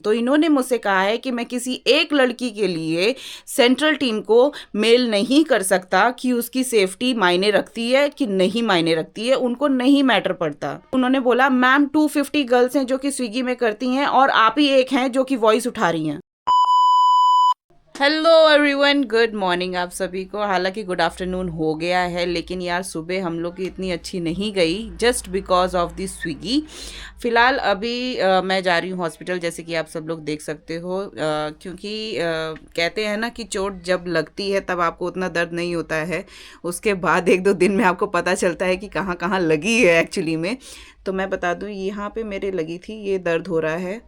तो इन्होंने मुझसे कहा है कि मैं किसी एक लड़की के लिए सेंट्रल टीम को मेल नहीं कर सकता कि उसकी सेफ्टी मायने रखती है कि नहीं मायने रखती है, उनको नहीं मैटर पड़ता। उन्होंने बोला मैम 250 गर्ल्स हैं जो कि स्विगी में करती हैं और आप ही एक हैं जो कि वॉइस उठा रही हैं। हेलो एवरीवन, गुड मॉर्निंग आप सभी को। हालांकि गुड आफ्टरनून हो गया है, लेकिन यार सुबह हम लोग की इतनी अच्छी नहीं गई just because of the Swiggy. फ़िलहाल अभी मैं जा रही हूँ हॉस्पिटल, जैसे कि आप सब लोग देख सकते हो, क्योंकि कहते हैं ना कि चोट जब लगती है तब आपको उतना दर्द नहीं होता है, उसके बाद एक दो दिन में आपको पता चलता है कि कहाँ कहाँ लगी है एक्चुअली में। तो मैं बता दूँ, यहाँ पे मेरे लगी थी, ये दर्द हो रहा है।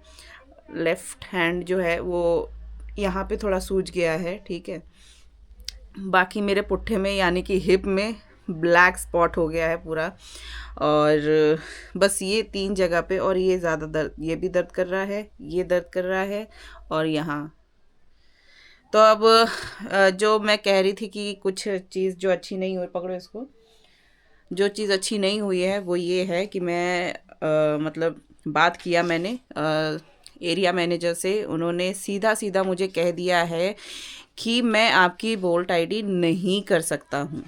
लेफ़्ट हैंड जो है वो यहाँ पे थोड़ा सूज गया है, ठीक है। बाकी मेरे पुट्ठे में यानी कि हिप में ब्लैक स्पॉट हो गया है पूरा, और बस ये 3 जगह पे, और ये ज़्यादा दर्द, ये भी दर्द कर रहा है, ये दर्द कर रहा है, और यहाँ। तो अब जो मैं कह रही थी कि कुछ चीज़ जो अच्छी नहीं हुई, पकड़ो इसको, जो चीज़ अच्छी नहीं हुई है वो ये है कि मैं मतलब बात किया मैंने एरिया मैनेजर से। उन्होंने सीधा सीधा मुझे कह दिया है कि मैं आपकी बोल्ट आईडी नहीं कर सकता हूँ।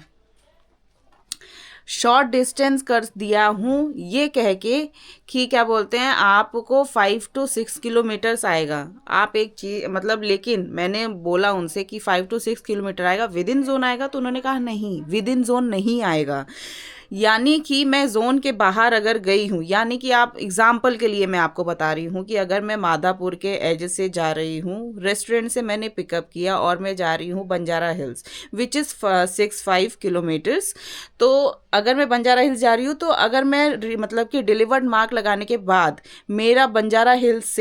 शॉर्ट डिस्टेंस कर दिया हूँ ये कह के कि क्या बोलते हैं, आपको 5 to 6 किलोमीटर्स आएगा। आप एक चीज़ मतलब, लेकिन मैंने बोला उनसे कि 5 to 6 किलोमीटर आएगा, विद इन जोन आएगा, तो उन्होंने कहा नहीं, विद इन जोन नहीं आएगा। यानी कि मैं जोन के बाहर अगर गई हूँ, यानी कि आप एग्जाम्पल के लिए मैं आपको बता रही हूँ कि अगर मैं माधापुर के एज से जा रही हूँ, रेस्टोरेंट से मैंने पिकअप किया और मैं जा रही हूँ Banjara hills, which is 65 kilometres. तो अगर मैं बंजारा हिल्स जा रही हूँ, तो अगर मैं मतलब कि डिलीवर्ड मार्क लगाने के बाद मेरा बंजारा हिल्स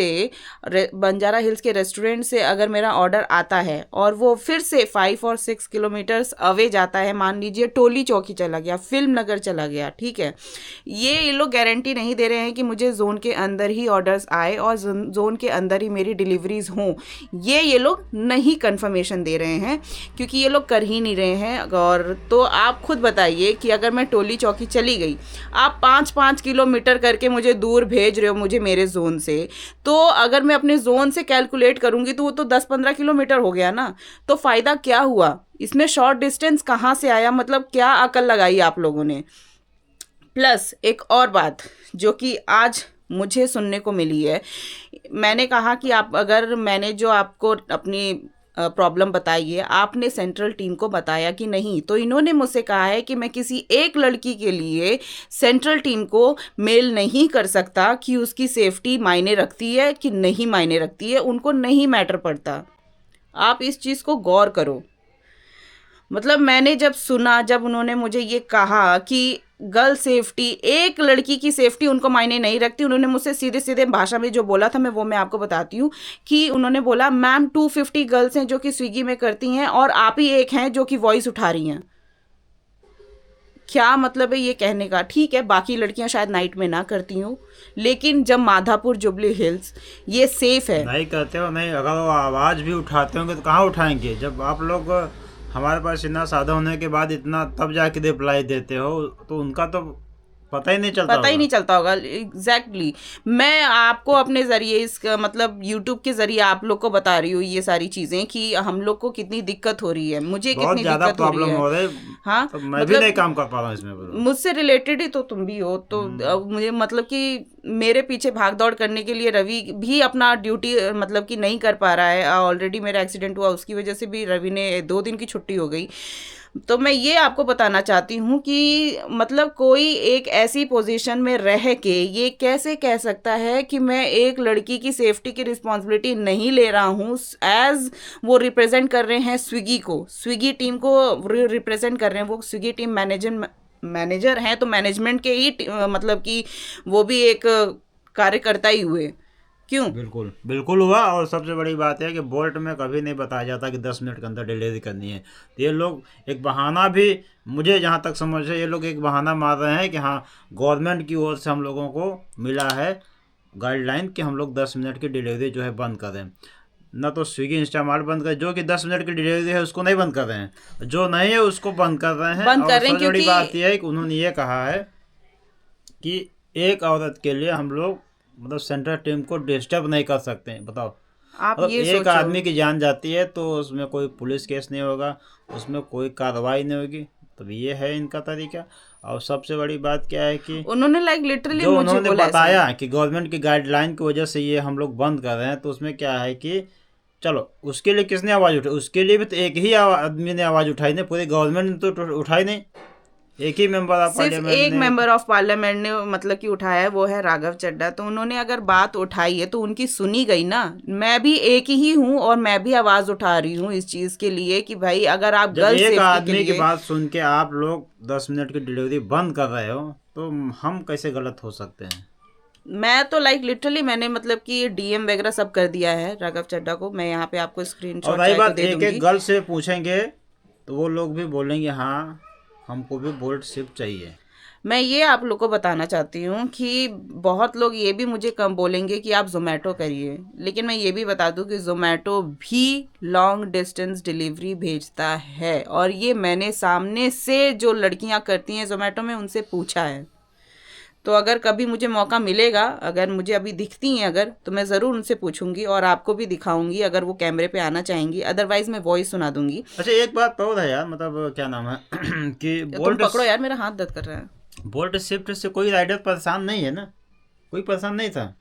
के रेस्टोरेंट से अगर मेरा ऑर्डर आता है और वो फिर से 5 और 6 किलोमीटर्स अवे जाता है, मान लीजिए टोली चौकी चला गया, फिल्म नगर चला गया, ठीक है, ये लोग गारंटी नहीं दे रहे हैं कि मुझे जोन के अंदर ही ऑर्डर्स आए और जोन के अंदर ही मेरी डिलीवरीज हों। ये लोग नहीं कंफर्मेशन दे रहे हैं, क्योंकि ये लोग कर ही नहीं रहे हैं। और तो आप खुद बताइए कि अगर मैं टोली चौकी चली गई, आप 5-5 किलोमीटर करके मुझे दूर भेज रहे हो मुझे मेरे जोन से, तो अगर मैं अपने जोन से कैलकुलेट करूंगी तो वो तो 10-15 किलोमीटर हो गया ना। तो फ़ायदा क्या हुआ इसमें? शॉर्ट डिस्टेंस कहाँ से आया? मतलब क्या अकल लगाई आप लोगों ने? प्लस एक और बात जो कि आज मुझे सुनने को मिली है, मैंने कहा कि आप अगर, मैंने जो आपको अपनी प्रॉब्लम बताई है, आपने सेंट्रल टीम को बताया कि नहीं, तो इन्होंने मुझसे कहा है कि मैं किसी एक लड़की के लिए सेंट्रल टीम को मेल नहीं कर सकता कि उसकी सेफ्टी मायने रखती है कि नहीं मायने रखती है, उनको नहीं मैटर पड़ता। आप इस चीज़ को गौर करो। मतलब मैंने जब सुना, जब उन्होंने मुझे ये कहा कि गर्ल सेफ्टी, एक लड़की की सेफ्टी उनको मायने नहीं रखती, उन्होंने मुझसे सीधे सीधे भाषा में जो बोला था मैं आपको बताती हूँ कि उन्होंने बोला मैम 250 गर्ल्स हैं जो कि स्विगी में करती हैं और आप ही एक हैं जो कि वॉइस उठा रही हैं। क्या मतलब है ये कहने का? ठीक है, बाकी लड़कियां शायद नाइट में ना करती हूँ, लेकिन जब माधापुर जुबली हिल्स ये सेफ है। नहीं करते हो, नहीं, अगर वो आवाज़ भी उठाते होंगे तो कहाँ उठाएंगे? जब आप लोग हमारे पास इतना साधा होने के बाद इतना तब जाके रिप्लाई देते हो, तो उनका तो पता ही नहीं चलता होगा। एग्जैक्टली। मैं आपको अपने ज़रिए इस मतलब यूट्यूब के ज़रिए आप लोग को बता रही हूँ ये सारी चीज़ें कि हम लोग को कितनी दिक्कत हो रही है, मुझे बहुत कितनी ज़्यादा दिक्कत हो रही प्रॉब्लम है। हो रही। हाँ, तो मैं भी मतलब नहीं काम कर पा रहा हूँ इसमें, बोलो। मुझसे रिलेटेड ही तो तुम भी हो, तो मुझे मतलब कि मेरे पीछे भाग दौड़ करने के लिए रवि भी अपना ड्यूटी मतलब कि नहीं कर पा रहा है। ऑलरेडी मेरा एक्सीडेंट हुआ, उसकी वजह से भी रवि ने 2 दिन की छुट्टी हो गई। तो मैं ये आपको बताना चाहती हूँ कि मतलब कोई एक ऐसी पोजीशन में रह के ये कैसे कह सकता है कि मैं एक लड़की की सेफ्टी की रिस्पॉन्सिबिलिटी नहीं ले रहा हूँ। एज वो रिप्रेजेंट कर रहे हैं स्विगी को, स्विगी टीम को रिप्रेजेंट कर रहे हैं, वो स्विगी टीम मैनेजर हैं, तो मैनेजमेंट के ही मतलब कि वो भी एक कार्यकर्ता ही हुए। क्यों? बिल्कुल बिल्कुल हुआ। और सबसे बड़ी बात है कि बोल्ट में कभी नहीं बताया जाता कि 10 मिनट के अंदर डिलीवरी करनी है। तो ये लोग एक बहाना भी, मुझे जहाँ तक समझ है, ये लोग एक बहाना मार रहे हैं कि हाँ, गवर्नमेंट की ओर से हम लोगों को मिला है गाइडलाइन कि हम लोग 10 मिनट की डिलीवरी जो है बंद करें। ना तो स्विगी इंस्टामार्ट बंद कर, जो कि 10 मिनट की डिलीवरी है उसको नहीं बंद कर रहे हैं, जो नहीं है उसको बंद कर रहे हैं। बंद और कर रहे हैं सबसे बड़ी क्योंकि बात यह है कि उन्होंने ये कहा है कि एक औरत के लिए हम लोग मतलब सेंट्रल टीम को डिस्टर्ब नहीं कर सकते हैं, बताओ। आप मतलब ये एक सोचो। आदमी की जान जाती है तो उसमें कोई पुलिस केस नहीं होगा, उसमें कोई कार्रवाई नहीं होगी। तो ये है इनका तरीका। और सबसे बड़ी बात क्या है कि उन्होंने लाइक लिटरली जो मुझे उन्होंने बोला ऐसा। बताया कि गवर्नमेंट की गाइडलाइन की वजह से ये हम लोग बंद कर रहे हैं, तो उसमें क्या है कि चलो उसके लिए किसने आवाज़ उठाई? उसके लिए भी तो एक ही आदमी ने आवाज़ उठाई नहीं, पूरी गवर्नमेंट ने तो उठाई नहीं, एक ही मेंबर ऑफ सिर्फ पार्लियामेंट एक ने। मेंबर ऑफ पार्लियामेंट ने मतलब कि उठाया है, वो है राघव चड्ढा। तो उन्होंने अगर बात उठाई है तो उनकी सुनी गई ना। मैं भी एक ही हूँ और मैं भी आवाज उठा रही हूँ इस चीज के लिए कि भाई अगर आप जब गर्ल एक सेफ्टी के आदमी की लिए। बात सुन के आप लोग 10 मिनट की डिलीवरी बंद कर रहे हो, तो हम कैसे गलत हो सकते हैं? मैं तो लाइक लिटरली मैंने मतलब कि डीएम वगैरह सब कर दिया है राघव चड्ढा को। मैं यहाँ पे आपको और स्क्रीनशॉट रही चाहे तो बात दे एक एक दूंगी। गर्ल से पूछेंगे तो वो लोग भी बोलेंगे हाँ हमको भी बोल्ट शिफ्ट चाहिए। मैं ये आप लोग को बताना चाहती हूँ कि बहुत लोग ये भी मुझे कम बोलेंगे कि आप जोमेटो करिए, लेकिन मैं ये भी बता दूँ कि जोमेटो भी लॉन्ग डिस्टेंस डिलीवरी भेजता है। और ये मैंने सामने से जो लड़कियाँ करती हैं जोमेटो में उनसे पूछा है। तो अगर कभी मुझे मौका मिलेगा, अगर मुझे अभी दिखती हैं अगर, तो मैं ज़रूर उनसे पूछूंगी और आपको भी दिखाऊंगी अगर वो कैमरे पे आना चाहेंगी। अदरवाइज मैं वॉइस सुना दूंगी। अच्छा एक बात तो है यार, मतलब क्या नाम है कि तुम बोल्ट पकड़ो यार, मेरा हाथ दर्द कर रहा है। बोल्ट शिफ्ट से कोई राइडर परेशान नहीं है ना? कोई परेशान नहीं था।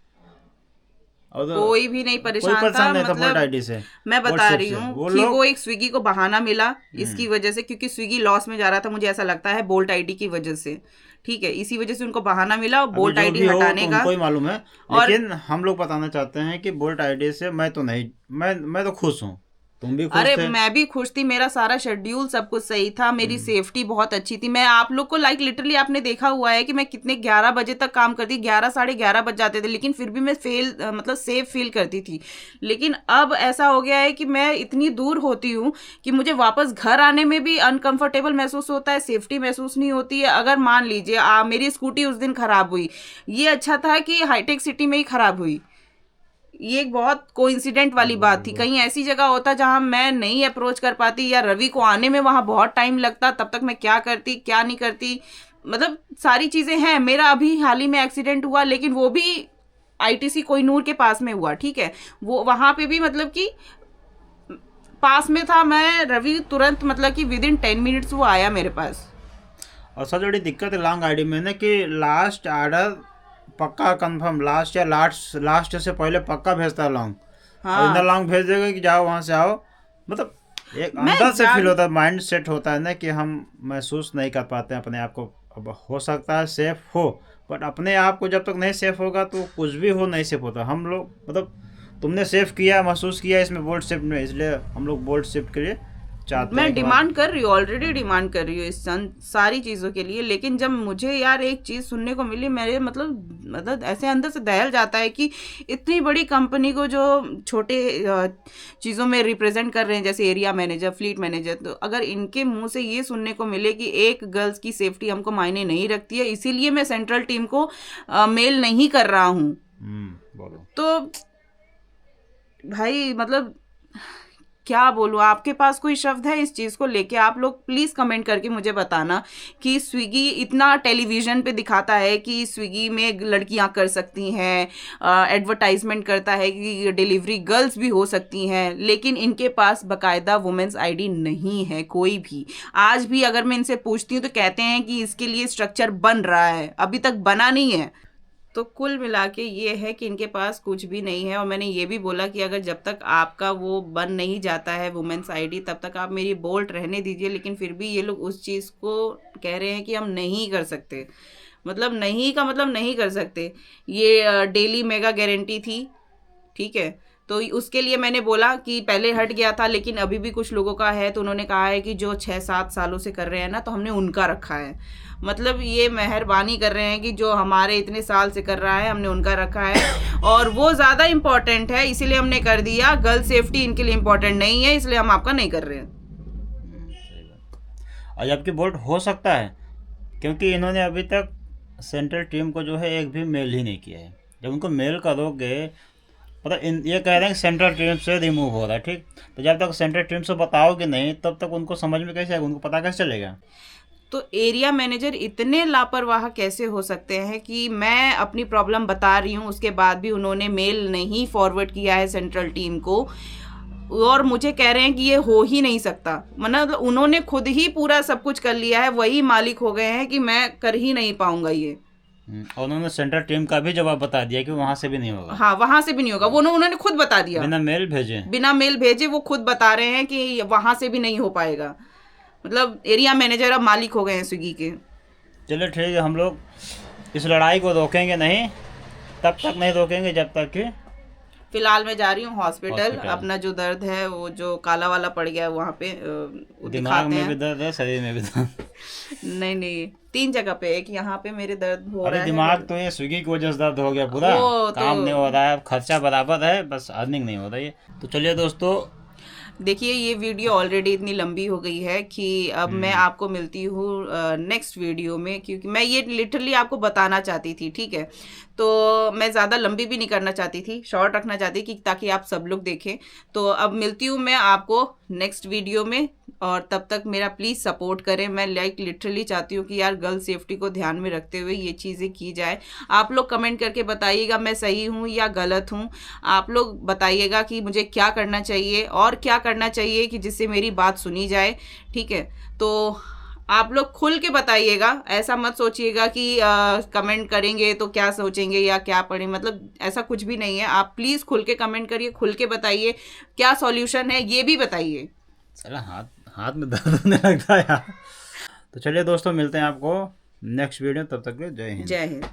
और कोई भी नहीं कोई परेशान परेशान था। नहीं था बोल्ट मतलब आईडी से, मैं बोल्ट बता शिफ्ट रही से हूँ वो कि वो लोग। एक स्विगी को बहाना मिला इसकी वजह से, क्योंकि स्विगी लॉस में जा रहा था, मुझे ऐसा लगता है बोल्ट आईडी की वजह से। ठीक है, इसी वजह से उनको बहाना मिला अभी बोल्ट जो आईडी भी हो तो हटाने का। उनको ही मालूम है, और लेकिन हम लोग बताना चाहते हैं कि बोल्ट आईडी से मैं तो नहीं, मैं तो खुश हूँ, तुम भी खुश अरे थे। मैं भी खुश थी, मेरा सारा शेड्यूल सब कुछ सही था, मेरी हम्म। सेफ्टी बहुत अच्छी थी। मैं आप लोग को लाइक लिटरली आपने देखा हुआ है कि मैं कितने 11 बजे तक काम करती, 11 साढ़े 11 बज जाते थे, लेकिन फिर भी मैं मतलब सेफ फील करती थी। लेकिन अब ऐसा हो गया है कि मैं इतनी दूर होती हूँ कि मुझे वापस घर आने में भी अनकंफर्टेबल महसूस होता है, सेफ्टी महसूस नहीं होती है। अगर मान लीजिए मेरी स्कूटी उस दिन खराब हुई, ये अच्छा था कि हाईटेक सिटी में ही खराब हुई। ये एक बहुत कोइंसिडेंट वाली बिल्कुल बात थी। बिल्कुल। कहीं ऐसी जगह होता जहां मैं नहीं अप्रोच कर पाती या रवि को आने में वहां बहुत टाइम लगता, तब तक मैं क्या करती क्या नहीं करती। मतलब सारी चीजें हैं। मेरा अभी हाल ही में एक्सीडेंट हुआ, लेकिन वो भी आईटीसी कोहिनूर के पास में हुआ। ठीक है, वो वहां पे भी मतलब कि पास में था। मैं रवि तुरंत मतलब कि विद इन 10 मिनट्स वो आया मेरे पास। और सबसे बड़ी दिक्कत है लॉन्ग आईडी में ना कि लास्ट ऑर्डर पक्का कंफर्म, लास्ट या लास्ट लास्ट से पहले पक्का भेजता है लॉन्ग। और इतना हाँ, लॉन्ग भेज देगा कि जाओ वहाँ से आओ, मतलब एक मैं अंदर से फील जान होता है, माइंड सेट होता है ना कि हम महसूस नहीं कर पाते हैं अपने आप को। अब हो सकता है सेफ हो, बट अपने आप को जब तक नहीं सेफ होगा तो कुछ भी हो नहीं सेफ होता। हम लोग मतलब तुमने सेफ किया, महसूस किया इसमें बोल्ट शिफ्ट में, इसलिए हम लोग बोल्ट शिफ्ट के लिए चाहते मैं हैं कि डिमांड कर रही हूँ, ऑलरेडी डिमांड कर रही हूँ इस सारी चीज़ों के लिए। लेकिन जब मुझे यार एक चीज़ सुनने को मिली, मेरे मतलब ऐसे अंदर से दहल जाता है कि इतनी बड़ी कंपनी को जो छोटे चीज़ों में रिप्रेजेंट कर रहे हैं, जैसे एरिया मैनेजर, फ्लीट मैनेजर, तो अगर इनके मुंह से ये सुनने को मिले कि एक गर्ल्स की सेफ्टी हमको मायने नहीं रखती है, इसीलिए मैं सेंट्रल टीम को मेल नहीं कर रहा हूँ, बोलो। तो भाई मतलब क्या बोलूँ। आपके पास कोई शब्द है इस चीज़ को लेके? आप लोग प्लीज़ कमेंट करके मुझे बताना कि स्विगी इतना टेलीविज़न पे दिखाता है कि स्विगी में लड़कियां कर सकती हैं, एडवर्टाइजमेंट करता है कि डिलीवरी गर्ल्स भी हो सकती हैं, लेकिन इनके पास बाकायदा वुमेंस आईडी नहीं है कोई भी। आज भी अगर मैं इनसे पूछती हूँ तो कहते हैं कि इसके लिए स्ट्रक्चर बन रहा है, अभी तक बना नहीं है। तो कुल मिला के ये है कि इनके पास कुछ भी नहीं है। और मैंने ये भी बोला कि अगर जब तक आपका वो बन नहीं जाता है वुमेन्स आईडी, तब तक आप मेरी बोल्ट रहने दीजिए। लेकिन फिर भी ये लोग उस चीज़ को कह रहे हैं कि हम नहीं कर सकते। मतलब नहीं का मतलब नहीं कर सकते। ये डेली मेगा गारंटी थी, ठीक है, तो उसके लिए मैंने बोला कि पहले हट गया था, लेकिन अभी भी कुछ लोगों का है, तो उन्होंने कहा है कि जो 6-7 सालों से कर रहे हैं ना, तो हमने उनका रखा है। मतलब ये मेहरबानी कर रहे हैं कि जो हमारे इतने साल से कर रहा है हमने उनका रखा है, और वो ज़्यादा इम्पोर्टेंट है, इसीलिए हमने कर दिया। गर्ल सेफ्टी इनके लिए इम्पोर्टेंट नहीं है, इसलिए हम आपका नहीं कर रहे हैं। सही बात। और जबकि बोल्ट हो सकता है, क्योंकि इन्होंने अभी तक सेंट्रल टीम को जो है एक भी मेल ही नहीं किया है। जब उनको मेल करोगे, मतलब ये कह रहे हैं कि सेंट्रल टीम से रिमूव हो रहा है, ठीक, तो जब तक सेंट्रल टीम से बताओगे नहीं तब तक उनको समझ में कैसे आएगा, उनको पता कैसे चलेगा? तो एरिया मैनेजर इतने लापरवाह कैसे हो सकते हैं कि मैं अपनी प्रॉब्लम बता रही हूँ, उसके बाद भी उन्होंने मेल नहीं फॉरवर्ड किया है सेंट्रल टीम को, और मुझे कह रहे हैं कि ये हो ही नहीं सकता। मतलब उन्होंने खुद ही पूरा सब कुछ कर लिया है, वही मालिक हो गए हैं कि मैं कर ही नहीं पाऊंगा ये। और उन्होंने सेंट्रल टीम का भी जवाब बता दिया कि वहां से भी नहीं होगा। हाँ, वहां से भी नहीं होगा, वो उन्होंने खुद बता दिया, बिना मेल भेजे वो खुद बता रहे हैं कि वहां से भी नहीं हो पाएगा। मतलब एरिया मैनेजर अब मालिक हो गए हैं स्विगी के। चलो ठीक है, हम लोग इस लड़ाई को रोकेंगे नहीं, तब तक नहीं रोकेंगे जब तक कि फिलहाल मैं जा रही हूँ हॉस्पिटल। अपना जो दर्द है, वो जो काला वाला पड़ गया है वहाँ पे, दिमाग में भी दर्द है, शरीर में भी दर्द। नहीं 3 जगह पे, एक यहाँ पे मेरे दर्द हो रहा है। दिमाग तो ये स्विगी की वजह से दर्द हो गया पूरा, काम नहीं हो रहा है, खर्चा बराबर है, बस अर्निंग नहीं हो रही है। तो चलिए दोस्तों, देखिए ये वीडियो ऑलरेडी इतनी लंबी हो गई है कि अब मैं आपको मिलती हूँ नेक्स्ट वीडियो में, क्योंकि मैं ये लिटरली आपको बताना चाहती थी, ठीक है। तो मैं ज़्यादा लंबी भी नहीं करना चाहती थी, शॉर्ट रखना चाहती थी ताकि आप सब लोग देखें। तो अब मिलती हूँ मैं आपको नेक्स्ट वीडियो में, और तब तक मेरा प्लीज़ सपोर्ट करें। मैं लिटरली चाहती हूँ कि यार गर्ल सेफ्टी को ध्यान में रखते हुए ये चीज़ें की जाए। आप लोग कमेंट करके बताइएगा मैं सही हूँ या गलत हूँ। आप लोग बताइएगा कि मुझे क्या करना चाहिए और क्या करना चाहिए कि जिससे मेरी बात सुनी जाए, ठीक है। तो आप लोग खुल के बताइएगा, ऐसा मत सोचिएगा कि कमेंट करेंगे तो क्या सोचेंगे या क्या पढ़ें, मतलब ऐसा कुछ भी नहीं है। आप प्लीज़ खुल के कमेंट करिए, खुल के बताइए क्या सॉल्यूशन है, ये भी बताइए। चला हाथ में दर्द होने लगता है यार। तो चलिए दोस्तों, मिलते हैं आपको नेक्स्ट वीडियो, तब तक जय हिंद। जय हिंद।